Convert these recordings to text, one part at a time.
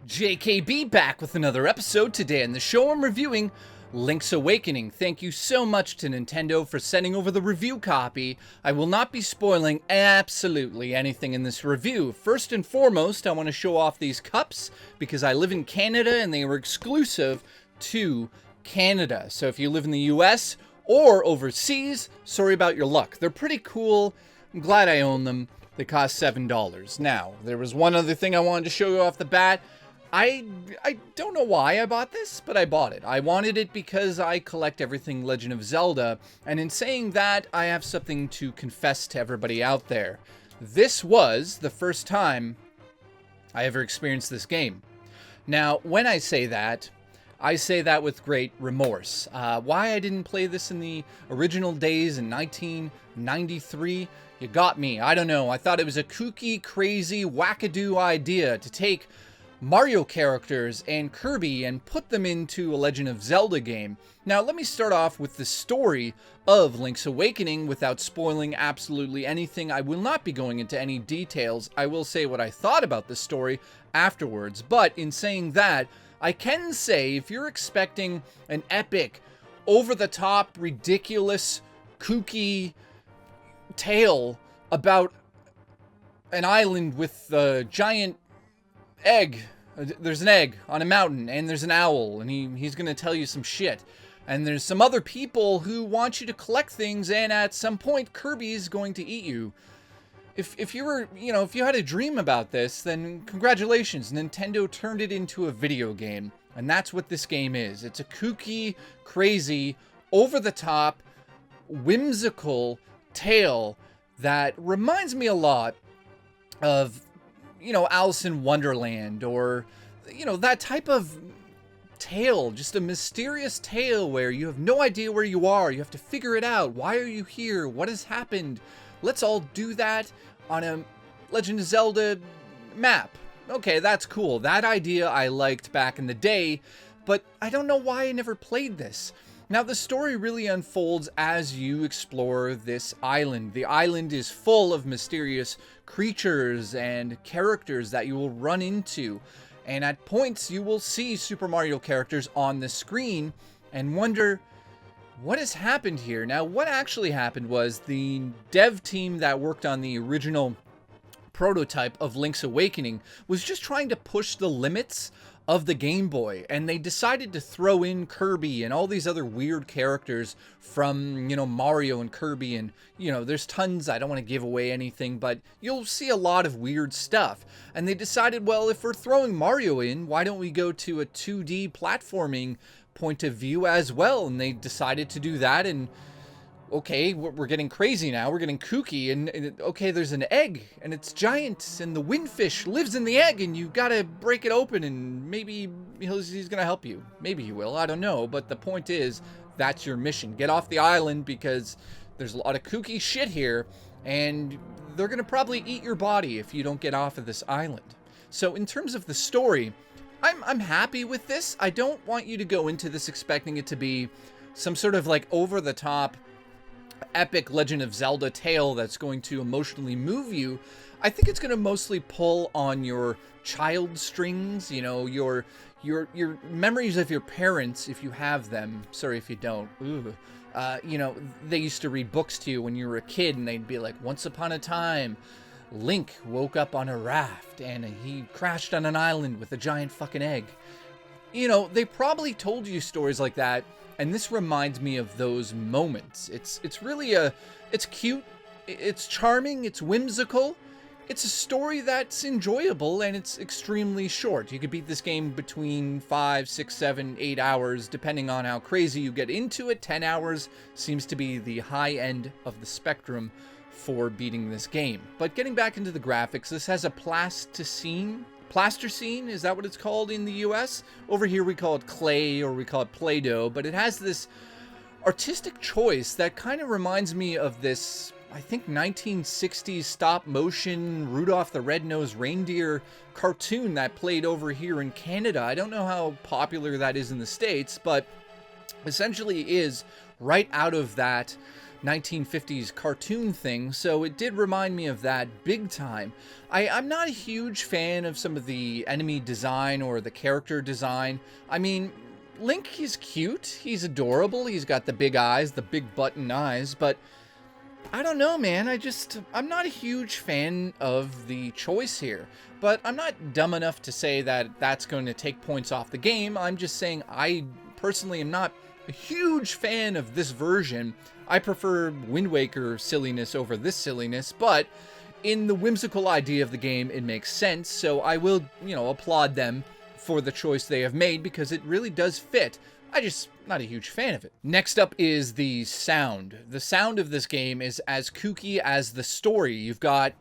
JKB back with another episode. Today on the show I'm reviewing Link's Awakening. Thank you so much to Nintendo for sending over the review copy. I will not be spoiling absolutely anything in this review. First and foremost, I want to show off these cups because I live in Canada and they were exclusive to Canada. So if you live in the US or overseas, sorry about your luck. They're pretty cool. I'm glad I own them. They cost $7. Now, there was one other thing I wanted to show you off the bat. I don't know why I bought this, but I bought it. I wanted it because I collect everything Legend of Zelda, and in saying that, I have something to confess to everybody out there. This was the first time I ever experienced this game. Now, when I say that with great remorse. Why I didn't play this in the original days in 1993, you got me. I don't know. I thought it was a kooky, crazy, wackadoo idea to take Mario characters and Kirby and put them into a Legend of Zelda game. Now, let me start off with the story of Link's Awakening without spoiling absolutely anything. I will not be going into any details. I will say what I thought about the story afterwards. But in saying that, I can say if you're expecting an epic, over-the-top, ridiculous, kooky tale about an island with a giant egg. There's an egg on a mountain, and there's an owl, and he's gonna tell you some shit. And there's some other people who want you to collect things, and at some point, Kirby's going to eat you. If you were, if you had a dream about this, then congratulations, Nintendo turned it into a video game. And that's what this game is. It's a kooky, crazy, over-the-top, whimsical tale that reminds me a lot of Alice in Wonderland, or, that type of tale, just a mysterious tale where you have no idea where you are. You have to figure it out. Why are you here? What has happened? Let's all do that on a Legend of Zelda map. Okay, that's cool. That idea I liked back in the day, but I don't know why I never played this. Now, the story really unfolds as you explore this island. The island is full of mysterious creatures and characters that you will run into. And at points, you will see Super Mario characters on the screen and wonder, what has happened here? Now, what actually happened was the dev team that worked on the original prototype of Link's Awakening was just trying to push the limits of the Game Boy, and they decided to throw in Kirby and all these other weird characters from, Mario and Kirby, and, there's tons. I don't want to give away anything, but you'll see a lot of weird stuff. And they decided, well, if we're throwing Mario in, why don't we go to a 2D platforming point of view as well? And they decided to do that, and okay, we're getting crazy now. We're getting kooky, and okay, there's an egg, and it's giant, and the windfish lives in the egg, and you gotta break it open, and maybe he's gonna help you. Maybe he will, I don't know, but the point is, that's your mission. Get off the island, because there's a lot of kooky shit here, and they're gonna probably eat your body if you don't get off of this island. So in terms of the story, I'm happy with this. I don't want you to go into this expecting it to be some sort of like over-the-top epic Legend of Zelda tale that's going to emotionally move you. I think it's going to mostly pull on your child strings, your memories of your parents, if you have them. Sorry if you don't. Ooh. They used to read books to you when you were a kid, and they'd be like, once upon a time, Link woke up on a raft, and he crashed on an island with a giant fucking egg. They probably told you stories like that, and this reminds me of those moments. It's really it's cute, it's charming, it's whimsical. It's a story that's enjoyable, and it's extremely short. You could beat this game between 5, 6, 7, 8 hours, depending on how crazy you get into it. 10 hours seems to be the high end of the spectrum for beating this game. But getting back into the graphics, this has a plasticine, is that what it's called in the US? Over here we call it clay, or we call it Play-Doh, but it has this artistic choice that kind of reminds me of this, I think, 1960s stop-motion Rudolph the Red-Nosed Reindeer cartoon that played over here in Canada. I don't know how popular that is in the States, but essentially is right out of that 1950s cartoon thing, so it did remind me of that big time. I'm not a huge fan of some of the enemy design or the character design. I mean, Link, he's cute, he's adorable, he's got the big eyes, the big button eyes, but I don't know, man. I'm not a huge fan of the choice here. But I'm not dumb enough to say that that's going to take points off the game. I'm just saying I personally am not a huge fan of this version. I prefer Wind Waker silliness over this silliness, but in the whimsical idea of the game, it makes sense. So I will, applaud them for the choice they have made because it really does fit. I just not a huge fan of it. Next up is the sound. The sound of this game is as kooky as the story. You've got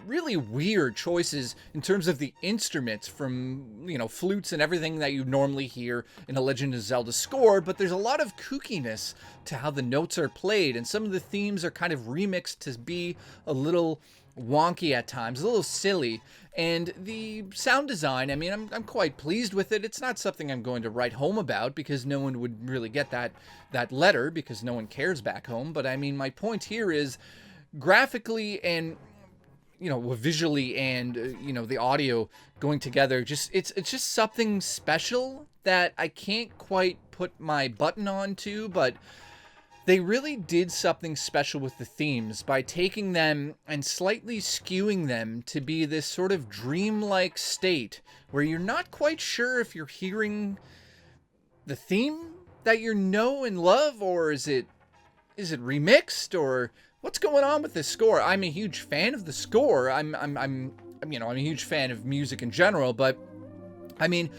really weird choices in terms of the instruments from, flutes and everything that you normally hear in a Legend of Zelda score, but there's a lot of kookiness to how the notes are played, and some of the themes are kind of remixed to be a little wonky at times, a little silly. And the sound design, I mean, I'm quite pleased with it. It's not something I'm going to write home about because no one would really get that letter because no one cares back home. But I mean, my point here is graphically and visually and the audio going together, it's just something special that I can't quite put my button on to, but they really did something special with the themes by taking them and slightly skewing them to be this sort of dreamlike state where you're not quite sure if you're hearing the theme that you know and love, or is it remixed, or what's going on with this score. I'm a huge fan of the score. I'm a huge fan of music in general, but I mean,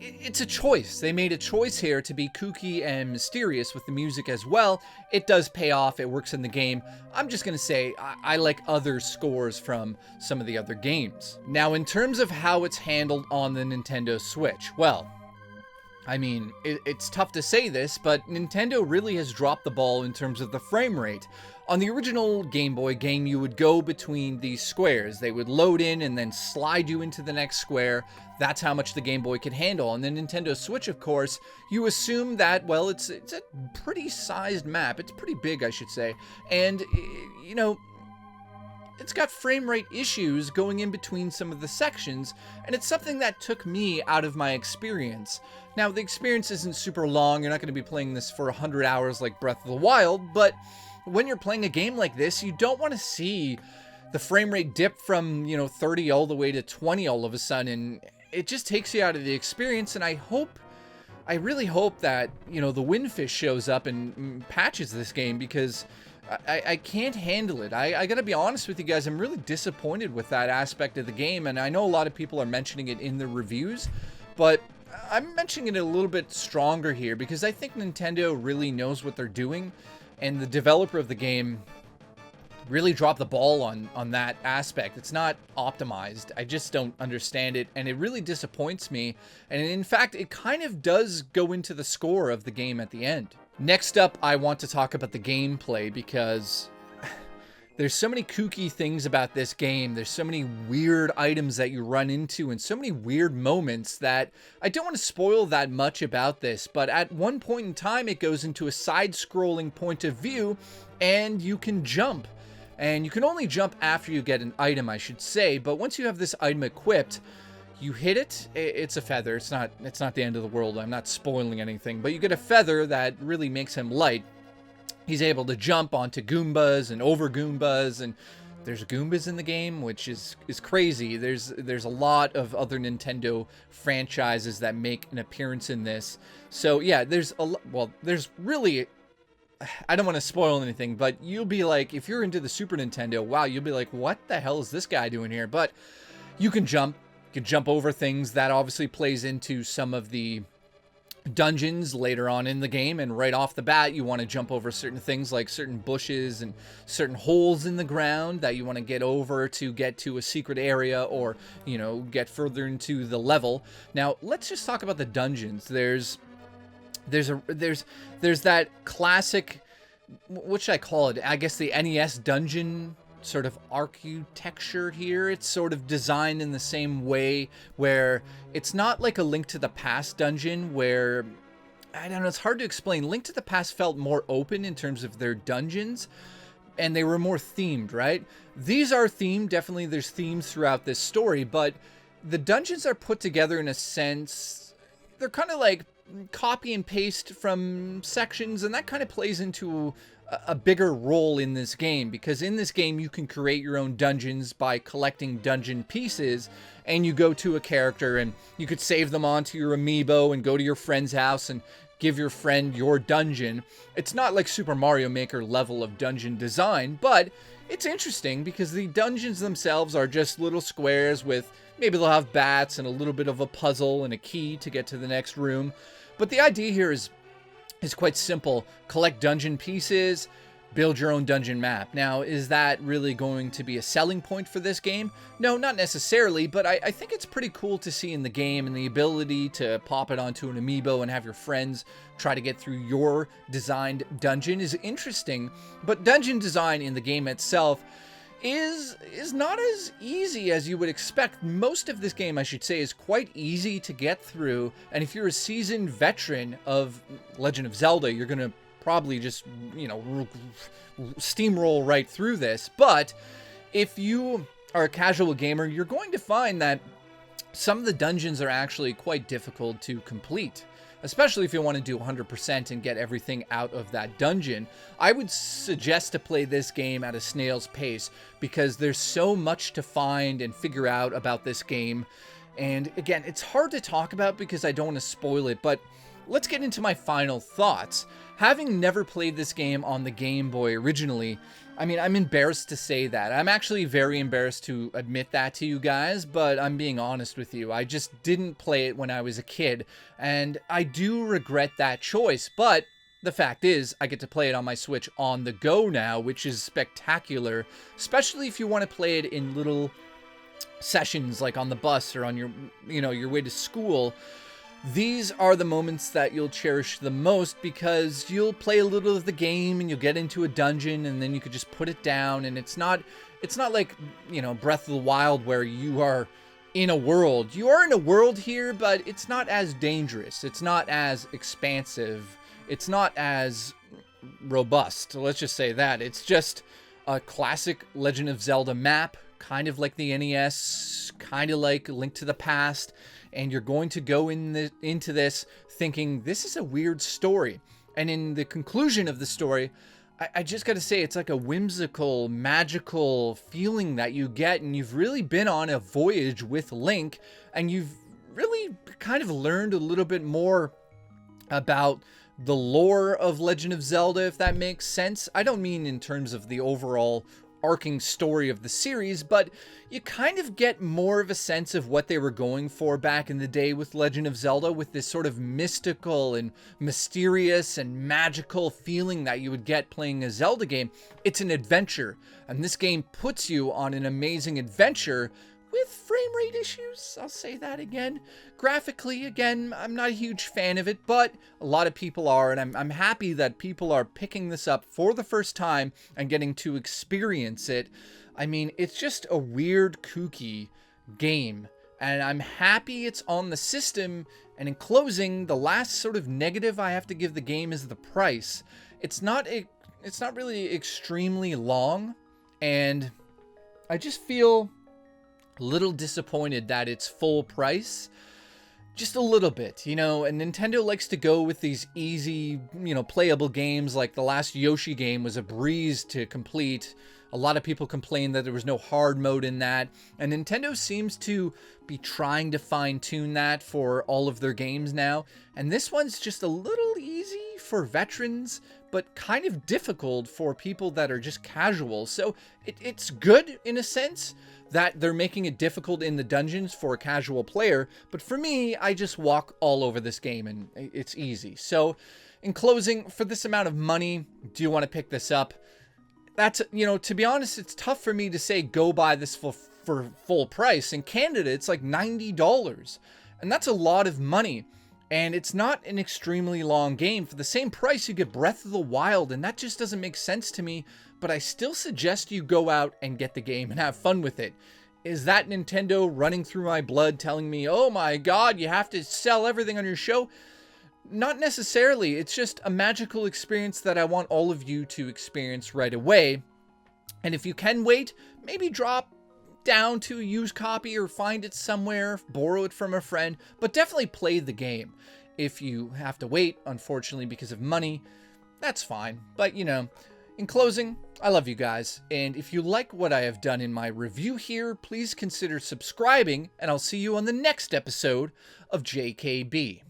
it's a choice. They made a choice here to be kooky and mysterious with the music as well. It does pay off. It works in the game. I'm just going to say I like other scores from some of the other games. Now, in terms of how it's handled on the Nintendo Switch, well, I mean, it's tough to say this, but Nintendo really has dropped the ball in terms of the frame rate. On the original Game Boy game, you would go between these squares. They would load in and then slide you into the next square. That's how much the Game Boy could handle. On the Nintendo Switch, of course, you assume that, well, it's a pretty sized map. It's pretty big, I should say. And, it's got frame rate issues going in between some of the sections, and it's something that took me out of my experience. Now, the experience isn't super long. You're not going to be playing this for 100 hours like Breath of the Wild, but when you're playing a game like this, you don't want to see the frame rate dip from, 30 all the way to 20 all of a sudden. It just takes you out of the experience, and I really hope that, the Windfish shows up and patches this game, because I can't handle it. I gotta be honest with you guys, I'm really disappointed with that aspect of the game, and I know a lot of people are mentioning it in the reviews, but I'm mentioning it a little bit stronger here because I think Nintendo really knows what they're doing, and the developer of the game really dropped the ball on that aspect. It's not optimized. I just don't understand it, and it really disappoints me, and in fact, it kind of does go into the score of the game at the end. Next up, I want to talk about the gameplay because there's so many kooky things about this game. There's so many weird items that you run into and so many weird moments that I don't want to spoil that much about this, but at one point in time, it goes into a side-scrolling point of view and you can jump. And you can only jump after you get an item, I should say, but once you have this item equipped, you hit it, it's a feather. It's not the end of the world. I'm not spoiling anything, but you get a feather that really makes him light. He's able to jump onto Goombas and over Goombas, and there's Goombas in the game, which is crazy. There's a lot of other Nintendo franchises that make an appearance in this. So yeah, there's really, I don't want to spoil anything, but you'll be like, if you're into the Super Nintendo, wow, you'll be like, what the hell is this guy doing here? But you can jump. You can jump over things. That obviously plays into some of the dungeons later on in the game, and right off the bat you want to jump over certain things like certain bushes and certain holes in the ground that you want to get over to get to a secret area or, get further into the level. Now, let's just talk about the dungeons. There's that classic, what should I call it? I guess the NES dungeon sort of architecture here. It's sort of designed in the same way where it's not like a Link to the Past dungeon where I don't know, it's hard to explain. Link to the Past felt more open in terms of their dungeons, and they were more themed, right? These are themed, definitely there's themes throughout this story, but the dungeons are put together in a sense, they're kind of like copy and paste from sections, and that kind of plays into a bigger role in this game, because in this game you can create your own dungeons by collecting dungeon pieces, and you go to a character and you could save them onto your amiibo and go to your friend's house and give your friend your dungeon. It's not like Super Mario Maker level of dungeon design, but it's interesting because the dungeons themselves are just little squares with, maybe they'll have bats and a little bit of a puzzle and a key to get to the next room. But the idea here is quite simple. Collect dungeon pieces, build your own dungeon map. Now, is that really going to be a selling point for this game? No, not necessarily, but I think it's pretty cool to see in the game, and the ability to pop it onto an amiibo and have your friends try to get through your designed dungeon is interesting. But dungeon design in the game itself is not as easy as you would expect. Most of this game, I should say, is quite easy to get through, and if you're a seasoned veteran of Legend of Zelda, you're gonna probably just, you know, steamroll right through this. But if you are a casual gamer, you're going to find that some of the dungeons are actually quite difficult to complete, especially if you want to do 100% and get everything out of that dungeon. I would suggest to play this game at a snail's pace, because there's so much to find and figure out about this game. And again, it's hard to talk about because I don't want to spoil it, but let's get into my final thoughts. Having never played this game on the Game Boy originally, I mean, I'm embarrassed to say that. I'm actually very embarrassed to admit that to you guys, but I'm being honest with you. I just didn't play it when I was a kid, and I do regret that choice. But the fact is, I get to play it on my Switch on the go now, which is spectacular, especially if you want to play it in little sessions, like on the bus or on your, you know, your way to school. These are the moments that you'll cherish the most, because you'll play a little of the game and you'll get into a dungeon and then you could just put it down, and it's not like, you know, Breath of the Wild where you are in a world. You are in a world here, but it's not as dangerous. It's not as expansive. It's not as robust. Let's just say that. It's just a classic Legend of Zelda map, kind of like the NES, kind of like Link to the Past. And you're going to go into this thinking, this is a weird story. And in the conclusion of the story, I just got to say, it's like a whimsical, magical feeling that you get. And you've really been on a voyage with Link. And you've really kind of learned a little bit more about the lore of Legend of Zelda, if that makes sense. I don't mean in terms of the overall arcing story of the series, but you kind of get more of a sense of what they were going for back in the day with Legend of Zelda, with this sort of mystical and mysterious and magical feeling that you would get playing a Zelda game. It's an adventure, and this game puts you on an amazing adventure with frame rate issues. I'll say that again. Graphically, again, I'm not a huge fan of it, but a lot of people are, and I'm happy that people are picking this up for the first time and getting to experience it. I mean, it's just a weird, kooky game, and I'm happy it's on the system. And in closing, the last sort of negative I have to give the game is the price. It's not really extremely long, and I just feel a little disappointed that it's full price. Just a little bit, you know, and Nintendo likes to go with these easy, you know, playable games. Like the last Yoshi game was a breeze to complete. A lot of people complained that there was no hard mode in that, and Nintendo seems to be trying to fine-tune that for all of their games now. And this one's just a little easy for veterans, but kind of difficult for people that are just casual. So it's good in a sense that they're making it difficult in the dungeons for a casual player, but for me, I just walk all over this game and it's easy. So in closing, for this amount of money, do you want to pick this up? That's, you know, to be honest, it's tough for me to say go buy this for full price. In Canada, it's like $90, and that's a lot of money. And it's not an extremely long game. For the same price, you get Breath of the Wild, and that just doesn't make sense to me. But I still suggest you go out and get the game and have fun with it. Is that Nintendo running through my blood telling me, oh my god, you have to sell everything on your show? Not necessarily. It's just a magical experience that I want all of you to experience right away. And if you can wait, maybe drop down to a used copy or find it somewhere, borrow it from a friend, but definitely play the game. If you have to wait, unfortunately, because of money, that's fine. But, you know, in closing, I love you guys. And if you like what I have done in my review here, please consider subscribing, and I'll see you on the next episode of JKB.